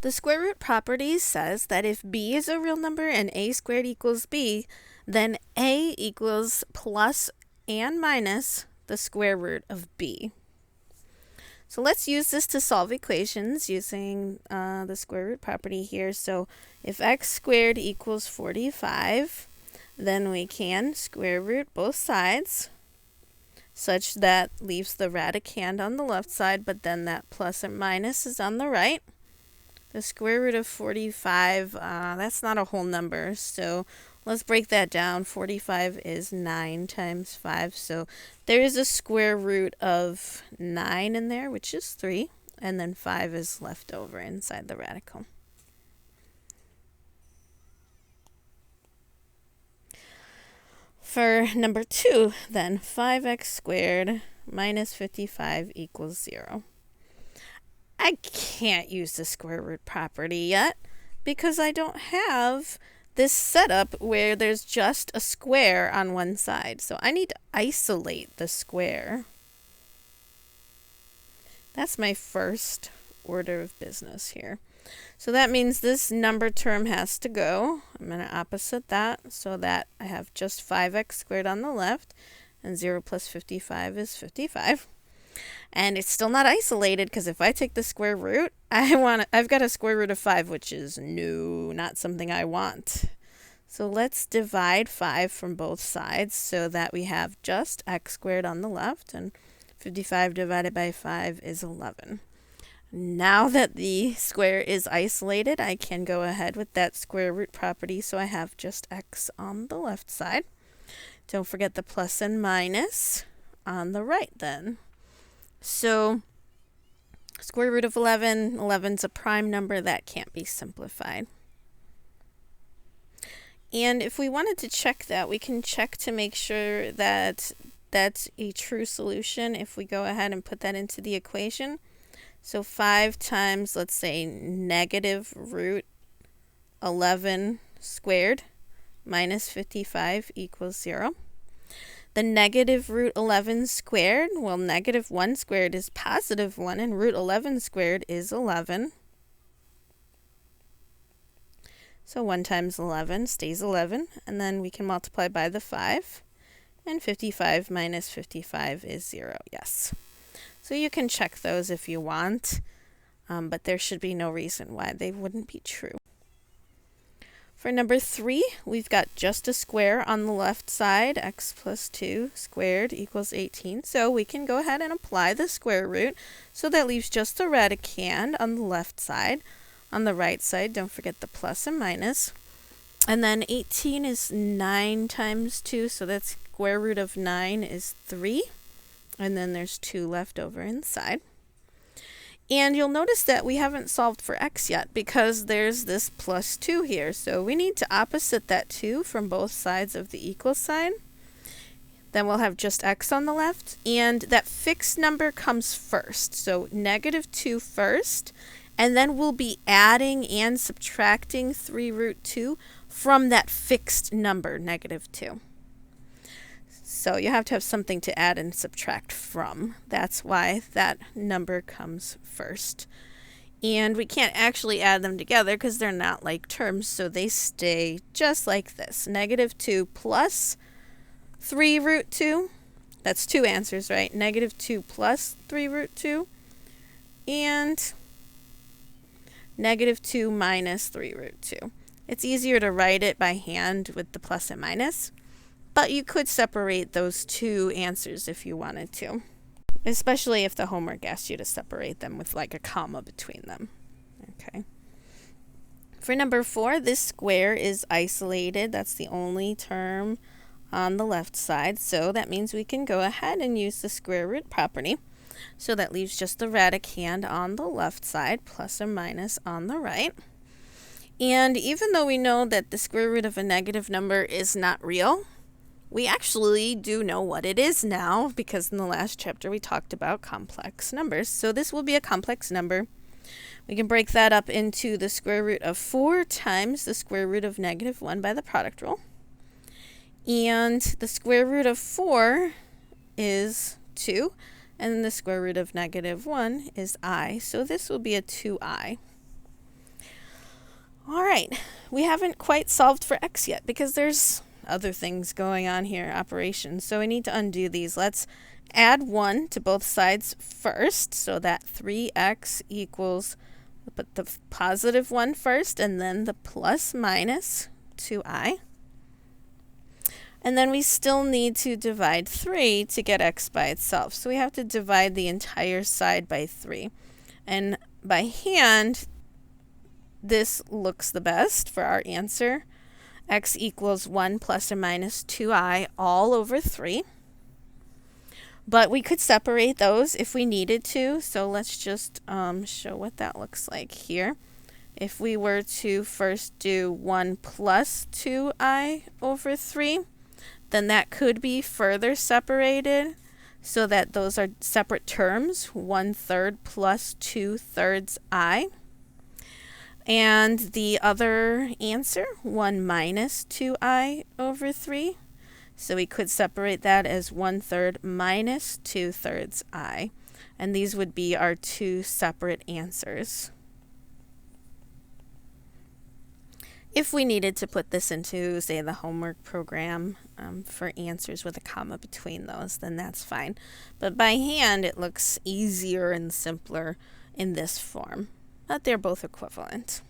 The square root property says that if b is a real number and a squared equals b, then a equals plus and minus the square root of b. So let's use this to solve equations using the square root property here. So if x squared equals 45, then we can square root both sides, such that leaves the radicand on the left side, but then that plus or minus is on the right. The square root of 45, that's not a whole number, so let's break that down. 45 is 9 times 5, so there is a square root of 9 in there, which is 3, and then 5 is left over inside the radical. For number 2, then, 5x squared minus 55 equals 0. I can't use the square root property yet because I don't have this setup where there's just a square on one side. So I need to isolate the square. That's my first order of business here. So that means this number term has to go. I'm going to opposite that so that I have just 5x squared on the left, and 0 plus 55 is 55. And it's still not isolated because if I take the square root, I've got a square root of 5, which is no, not something I want. So let's divide 5 from both sides so that we have just x squared on the left, and 55 divided by 5 is 11. Now that the square is isolated, I can go ahead with that square root property, so I have just x on the left side. Don't forget the plus and minus on the right then. So square root of 11, 11's a prime number that can't be simplified. And if we wanted to check that, we can check to make sure that that's a true solution if we go ahead and put that into the equation. So 5 times, let's say, negative root 11 squared minus 55 equals 0. The negative root 11 squared, well, negative 1 squared is positive 1, and root 11 squared is 11. So 1 times 11 stays 11, and then we can multiply by the 5, and 55 minus 55 is 0, yes. So you can check those if you want, but there should be no reason why they wouldn't be true. For number 3, we've got just a square on the left side. X plus 2 squared equals 18. So we can go ahead and apply the square root. So that leaves just a radicand on the left side. On the right side, don't forget the plus and minus. And then 18 is 9 times 2, so that's square root of 9 is 3. And then there's 2 left over inside. And you'll notice that we haven't solved for x yet because there's this plus 2 here. So we need to opposite that 2 from both sides of the equal sign. Then we'll have just x on the left. And that fixed number comes first. So negative 2 first. And then we'll be adding and subtracting 3 root 2 from that fixed number, negative 2. So you have to have something to add and subtract from. That's why that number comes first. And we can't actually add them together because they're not like terms, so they stay just like this. Negative 2 plus 3 root 2. That's 2 answers, right? Negative 2 plus 3 root 2. And negative 2 minus 3 root 2. It's easier to write it by hand with the plus and minus. But you could separate those 2 answers if you wanted to, especially if the homework asked you to separate them with like a comma between them. Okay. For number 4, this square is isolated. That's the only term on the left side. So that means we can go ahead and use the square root property. So that leaves just the radicand on the left side, plus or minus on the right. And even though we know that the square root of a negative number is not real, we actually do know what it is now because in the last chapter we talked about complex numbers. So this will be a complex number. We can break that up into the square root of 4 times the square root of negative 1 by the product rule. And the square root of 4 is 2, and the square root of negative 1 is I. So this will be a 2i. All right, we haven't quite solved for x yet because there's other things going on here, operations. So we need to undo these. Let's add 1 to both sides first, so that 3x equals, put the positive 1 first, and then the plus minus 2i. And then we still need to divide 3 to get x by itself. So we have to divide the entire side by 3. And by hand, this looks the best for our answer. X equals 1 plus or minus 2i all over 3. But we could separate those if we needed to. So let's just show what that looks like here. If we were to first do 1 plus 2i over 3, then that could be further separated so that those are separate terms, 1/3 plus 2/3 I. And the other answer, 1 minus 2i over 3. So we could separate that as 1/3 minus 2/3 I. And these would be our two separate answers. If we needed to put this into, say, the homework program for answers with a comma between those, then that's fine. But by hand, it looks easier and simpler in this form. But they're both equivalent.